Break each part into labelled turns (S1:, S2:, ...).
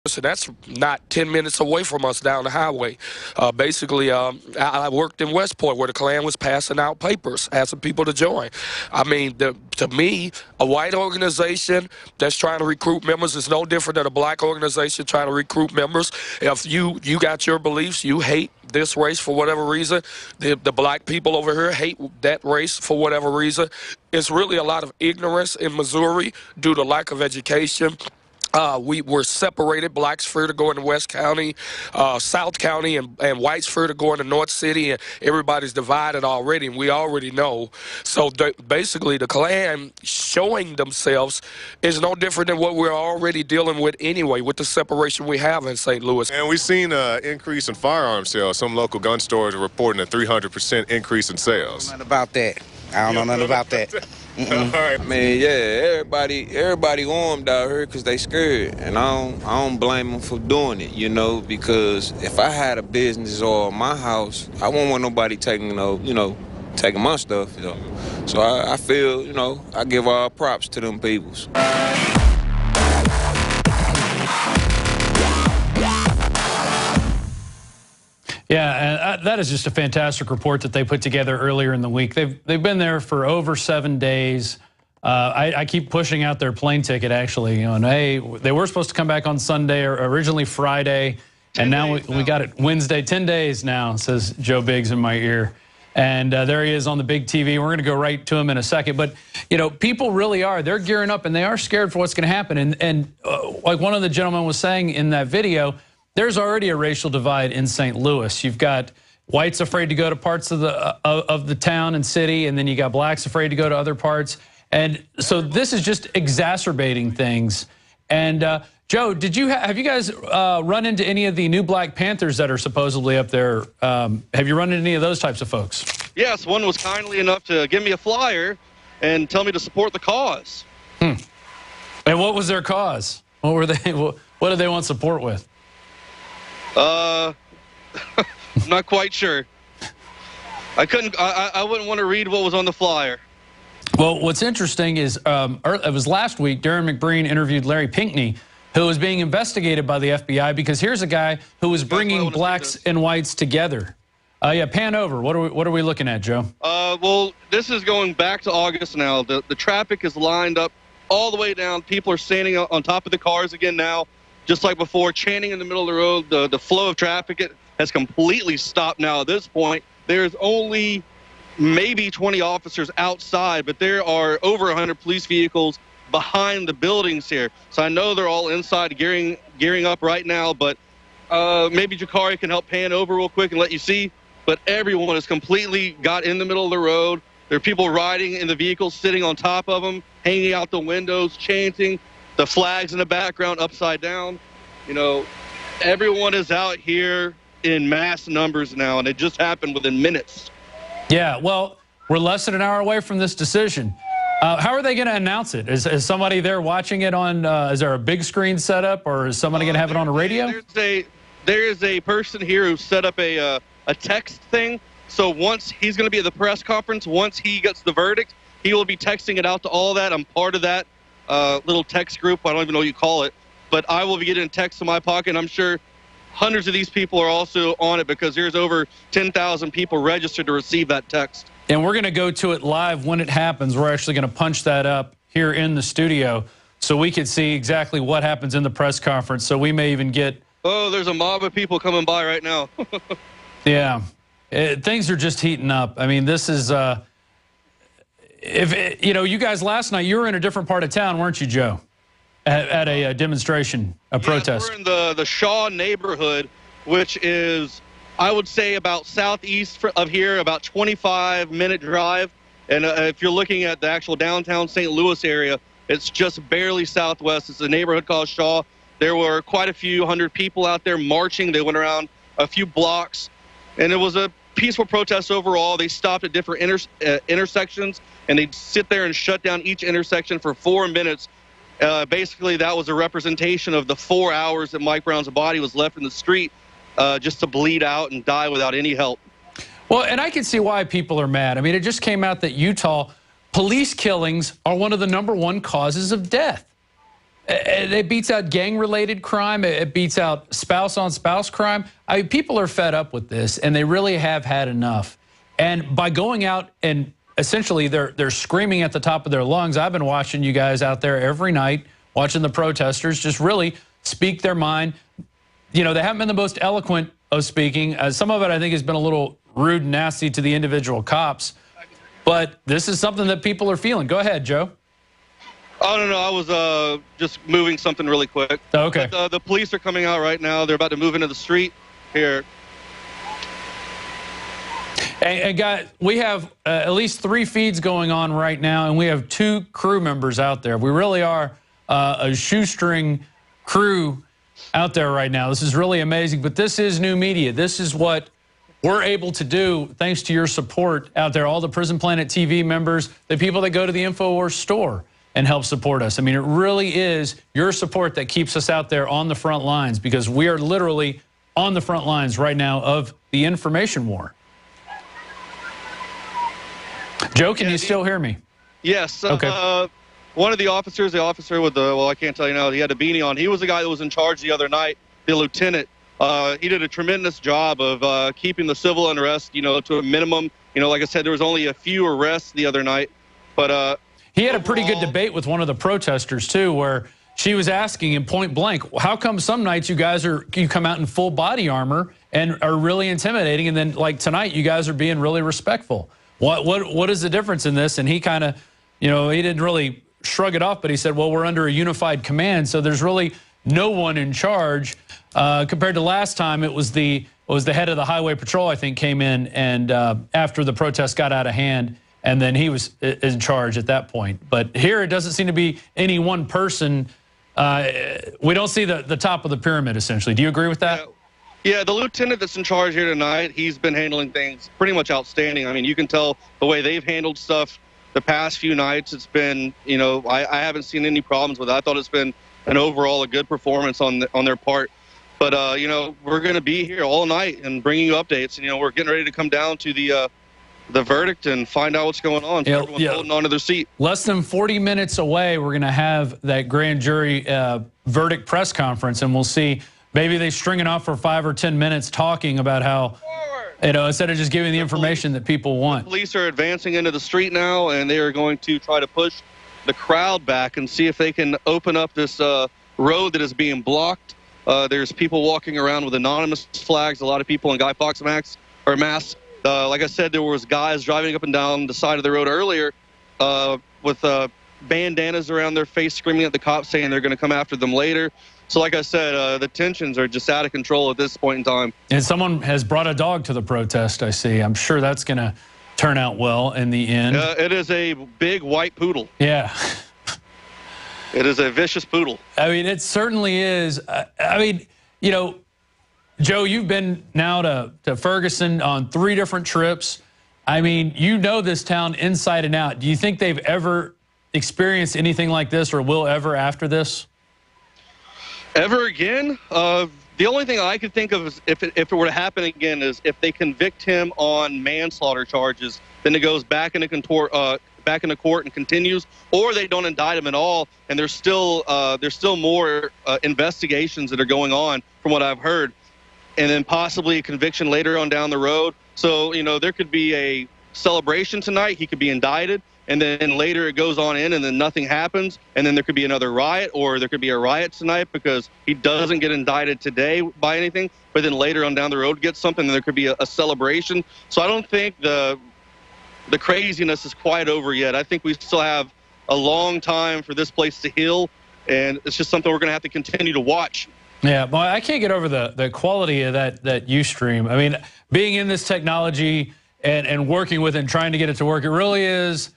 S1: So that's not 10 minutes away from us down the highway. I worked in Westport where the Klan was passing out papers, asking people to join. I mean, to me, a white organization that's trying to recruit members is no different than a black organization trying to recruit members. If you got your beliefs, you hate this race for whatever reason, the black people over here hate that race for whatever reason. It's really a lot of ignorance in Missouri due to lack of education. We were separated. Blacks fear to go into West County, South County, and whites fear to go into North City, and everybody's divided already, and we already know. So basically, the Klan showing themselves is no different than what we're already dealing with anyway, with the separation we have in St. Louis.
S2: And we've seen an increase in firearm sales. Some local gun stores are reporting a 300% increase in sales.
S3: Nothing about that. I don't know nothing about that.
S2: All right.
S4: Man, yeah, everybody armed out here because they scared, and I don't blame them for doing it, you know, because if I had a business or my house, I wouldn't want nobody taking, taking my stuff, you know. So I feel, I give all props to them peoples.
S5: Yeah, and that is just a fantastic report that they put together earlier in the week. They've been there for over 7 days. I keep pushing out their plane ticket, actually. And hey, they were supposed to come back on Sunday, or originally Friday, and now we got it Wednesday. 10 days now, says Joe Biggs in my ear. And there he is on the big TV. We're going to go right to him in a second. But, people really are. They're gearing up, and they are scared for what's going to happen. And like one of the gentlemen was saying in that video, there's already a racial divide in St. Louis. You've got whites afraid to go to parts of the town and city, and then you got blacks afraid to go to other parts. And so this is just exacerbating things. And Joe, have you guys run into any of the new Black Panthers that are supposedly up there? Have you run into any of those types of folks?
S6: Yes, one was kindly enough to give me a flyer and tell me to support the cause.
S5: And what was their cause? What were they? What did they want support with?
S6: I'm not quite sure. I wouldn't want to read what was on the flyer.
S5: Well, what's interesting is it was last week, Darren McBreen interviewed Larry Pinckney, who was being investigated by the FBI because here's a guy who was bringing blacks and whites together. Yeah, pan over. What are we looking at, Joe?
S6: Well, this is going back to August now. The traffic is lined up all the way down. People are standing on top of the cars again now. Just like before, chanting in the middle of the road, the flow of traffic has completely stopped now at this point. There's only maybe 20 officers outside, but there are over 100 police vehicles behind the buildings here. So I know they're all inside gearing up right now, but maybe Jakari can help pan over real quick and let you see. But everyone has completely got in the middle of the road. There are people riding in the vehicles, sitting on top of them, hanging out the windows, chanting. The flags in the background upside down. Everyone is out here in mass numbers now, and it just happened within minutes.
S5: Yeah, well, we're less than an hour away from this decision. How are they going to announce it? Is somebody there watching it on, is there a big screen set up, or is somebody going to have it on a radio?
S6: There's a person here who set up a text thing. So once he's going to be at the press conference, once he gets the verdict, he will be texting it out to all that. I'm part of that little text group. I don't even know what you call it. But I will be getting text in my pocket. I'm sure hundreds of these people are also on it because there's over 10,000 people registered to receive that text.
S5: And we're going to go to it live when it happens. We're actually going to punch that up here in the studio so we can see exactly what happens in the press conference. So we may even get...
S6: Oh, there's a mob of people coming by right now.
S5: Yeah. Things are just heating up. I mean, this is... you guys last night, you were in a different part of town, weren't you, Joe? At a demonstration, a protest.
S6: We're in the Shaw neighborhood, which is, I would say, about southeast of here, about 25-minute drive. And if you're looking at the actual downtown St. Louis area, it's just barely southwest. It's a neighborhood called Shaw. There were quite a few hundred people out there marching. They went around a few blocks, and it was a peaceful protest overall. They stopped at different intersections, and they'd sit there and shut down each intersection for 4 minutes. Basically, that was a representation of the 4 hours that Mike Brown's body was left in the street just to bleed out and die without any help.
S5: Well, and I can see why people are mad. I mean, it just came out that Utah police killings are one of the #1 causes of death. It beats out gang-related crime. It beats out spouse-on-spouse crime. I mean, people are fed up with this, and they really have had enough. And by going out and essentially they're screaming at the top of their lungs. I've been watching you guys out there every night, watching the protesters just really speak their mind. You know, they haven't been the most eloquent of speaking. Some of it, I think, has been a little rude and nasty to the individual cops. But this is something that people are feeling. Go ahead, Joe.
S6: Oh, no, I was just moving something really quick.
S5: Okay.
S6: But, the police are coming out right now. They're about to move into the street here.
S5: And guys, we have at least 3 feeds going on right now, and we have 2 crew members out there. We really are a shoestring crew out there right now. This is really amazing, but this is new media. This is what we're able to do thanks to your support out there, all the Prison Planet TV members, the people that go to the INFOWARS store and help support us. I mean, it really is your support that keeps us out there on the front lines, because we are literally on the front lines right now of the information war. Joe, can you still hear me?
S6: Yes.
S5: Okay.
S6: One of the officers, the officer with the, well, I can't tell you now, he had a beanie on. He was the guy that was in charge the other night, the lieutenant. He did a tremendous job of keeping the civil unrest, you know, to a minimum. You know, like I said, there was only a few arrests the other night. But
S5: he had a pretty good debate with one of the protesters, too, where she was asking him point blank, how come some nights you come out in full body armor and are really intimidating, and then, like, tonight you guys are being really respectful? What is the difference in this? And he kind of, you know, he didn't really shrug it off, but he said, well, we're under a unified command, so there's really no one in charge. Compared to last time, it was the head of the highway patrol, I think, came in, and after the protest got out of hand, and then he was in charge at that point. But here it doesn't seem to be any one person. We don't see the top of the pyramid, essentially. Do you agree with that?
S6: Yeah, the lieutenant that's in charge here tonight, he's been handling things pretty much outstanding. I mean, you can tell the way they've handled stuff the past few nights. It's been, you know, I haven't seen any problems with it. I thought it's been an overall a good performance on their part. But, you know, we're going to be here all night and bringing you updates. And, you know, we're getting ready to come down to the verdict and find out what's going on. So everyone's holding on to their seat. Less
S5: than 40 minutes away, we're going to have that grand jury verdict press conference, and we'll see. Maybe they string it off for 5 or 10 minutes talking about how, you know, instead of just giving the information that people want.
S6: The police are advancing into the street now, and they are going to try to push the crowd back and see if they can open up this road that is being blocked. There's people walking around with anonymous flags. A lot of people in Guy Fawkes masks. Like I said, there was guys driving up and down the side of the road earlier with bandanas around their face, screaming at the cops, saying they're going to come after them later. So like I said, the tensions are just out of control at this point in time.
S5: And someone has brought a dog to the protest, I see. I'm sure that's going to turn out well in the end.
S6: It is a big white poodle.
S5: Yeah.
S6: It is a vicious poodle.
S5: I mean, it certainly is. I mean, you know, Joe, you've been now to Ferguson on 3 different trips. I mean, you know this town inside and out. Do you think they've ever experienced anything like this, or will ever after this?
S6: Ever again? The only thing I could think of is if it were to happen again is if they convict him on manslaughter charges, then it goes back into court and continues, or they don't indict him at all, and there's still more investigations that are going on from what I've heard, and then possibly a conviction later on down the road. So, you know, there could be a celebration tonight. He could be indicted, and then later it goes on in, and then nothing happens, and then there could be another riot, or there could be a riot tonight because he doesn't get indicted today by anything, but then later on down the road gets something, and there could be a celebration. So I don't think the craziness is quite over yet. I think we still have a long time for this place to heal, and it's just something we're going to have to continue to watch.
S5: Yeah, well, I can't get over the quality of that Ustream. I mean, being in this technology and working with it and trying to get it to work, it really is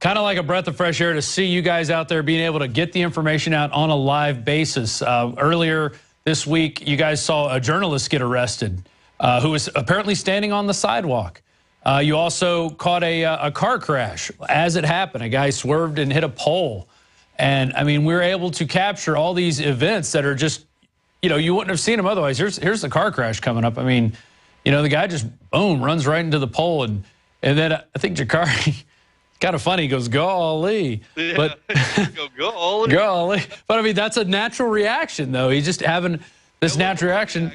S5: kind of like a breath of fresh air to see you guys out there being able to get the information out on a live basis. Earlier this week, you guys saw a journalist get arrested who was apparently standing on the sidewalk. You also caught a car crash as it happened. A guy swerved and hit a pole. And, I mean, we were able to capture all these events that are just, you know, you wouldn't have seen them otherwise. Here's the car crash coming up. I mean, you know, the guy just, boom, runs right into the pole. And then I think Jakari kind of funny. He goes, golly.
S6: Yeah,
S5: But
S6: golly.
S5: golly. But, I mean, that's a natural reaction, though. He's just having this natural reaction.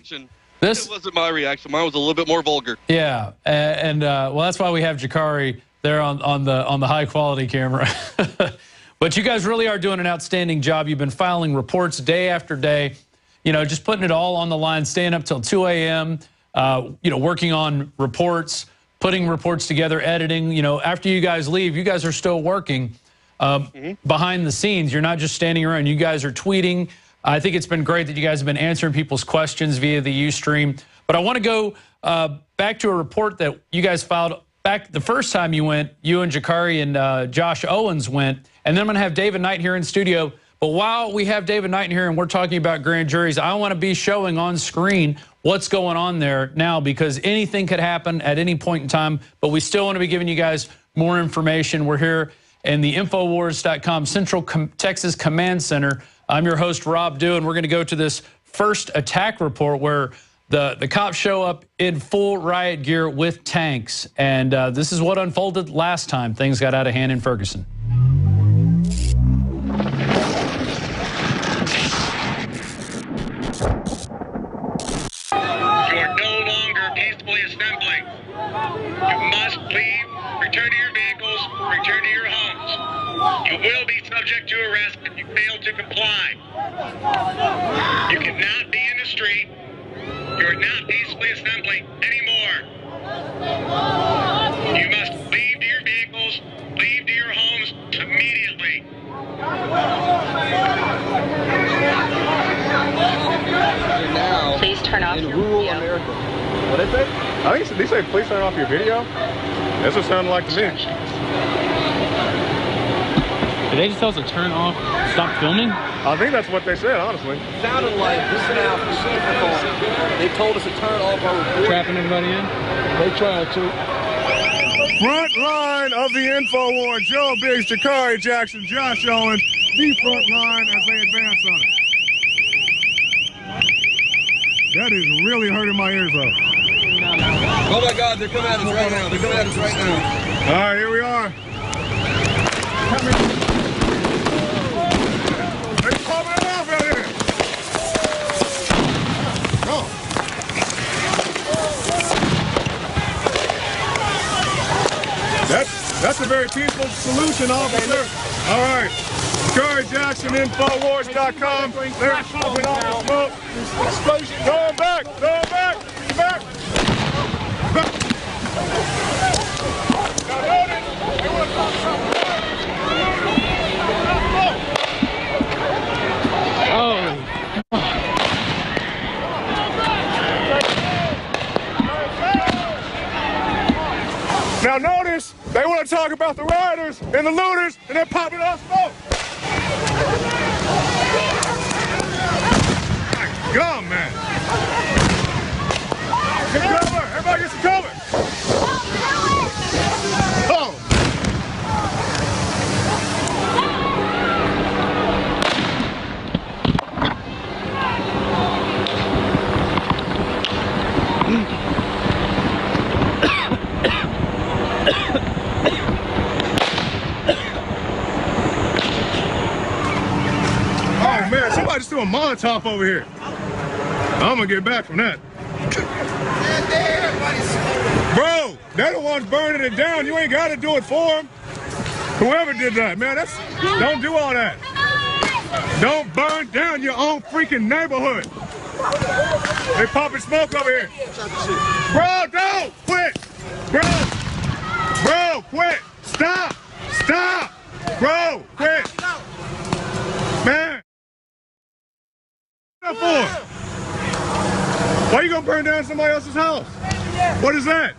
S6: It wasn't my reaction. Mine was a little bit more vulgar.
S5: Yeah, and well, that's why we have Jakari there on the high quality camera. But you guys really are doing an outstanding job. You've been filing reports day after day, just putting it all on the line, staying up till 2 a.m., working on reports, putting reports together, editing. After you guys leave, you guys are still working behind the scenes. You're not just standing around. You guys are tweeting. I think it's been great that you guys have been answering people's questions via the Ustream. But I want to go back to a report that you guys filed back the first time you went. You and Jakari and Josh Owens went. And then I'm going to have David Knight here in studio. But while we have David Knight here and we're talking about grand juries, I want to be showing on screen what's going on there now, because anything could happen at any point in time. But we still want to be giving you guys more information. We're here in the INFOWARS.com Central Texas Command Center. I'm your host, Rob Dew, and we're going to go to this first attack report where the cops show up in full riot gear with tanks. And this is what unfolded last time things got out of hand in Ferguson.
S7: You are no longer peacefully assembling. You must leave, return to your vehicles, return to your homes. You will be subject to arrest if you fail to comply. You cannot be in the street. You are not peacefully assembling anymore. You must leave to your vehicles, leave to your homes immediately.
S8: Please turn off your video.
S2: What did they say? I think they say please turn off your video. That's what it sounded like to me.
S9: Did they just tell us to turn off, stop filming?
S2: I think that's what they said, honestly.
S10: It sounded like this now for speakerphone. They told us to turn off our recording.
S9: Trapping everybody in?
S10: They tried to.
S2: Front line of the InfoWars, Joe Biggs, Jakari Jackson, Josh Owens, the front line as they advance on it. That is really hurting my ears, though.
S10: Oh my God, they're coming at us right now. They're coming at us right now.
S2: All right, here we are. They're popping it off out here. Go. That's a very peaceful solution, officer. All right. Jakari Jackson, InfoWars.com. They're popping off the smoke. Explosion. Going back. Going back. Back. Back. Now notice, they want to talk about the rioters and the looters, and they're popping off smoke. My God, man. Get cover. Everybody get some cover. Oh. Oh man, somebody just threw a Molotov over here. I'm gonna get back from that. Bro, they're the ones burning it down. You ain't gotta do it for them. Whoever did that, man, don't do all that. Don't burn down your own freaking neighborhood. They popping smoke over here. Bro, don't quit. Bro, quit. Stop. Stop. Bro, quit. Man. What for? Why you gonna burn down somebody else's house? What is that?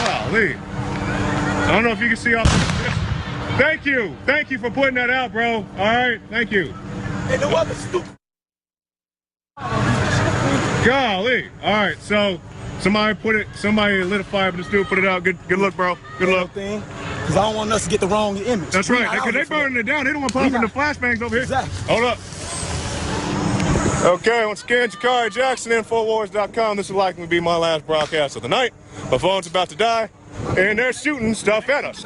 S2: Golly. I don't know if you can see off this. Thank you. Thank you for putting that out, bro. All right. Thank you.
S10: Hey, no other stupid.
S2: Golly. All right. So somebody lit a fire, but this dude put it out. Good look, bro. Good luck.
S10: Because I don't want us to get the wrong image.
S2: That's right. Because they burning it down. They don't want to pop in the flashbangs over here.
S10: Exactly.
S2: Hold up. Okay, once again, Jakari Jackson, INFOWARS.com. This will likely be my last broadcast of the night. My phone's about to die, and they're shooting stuff at us.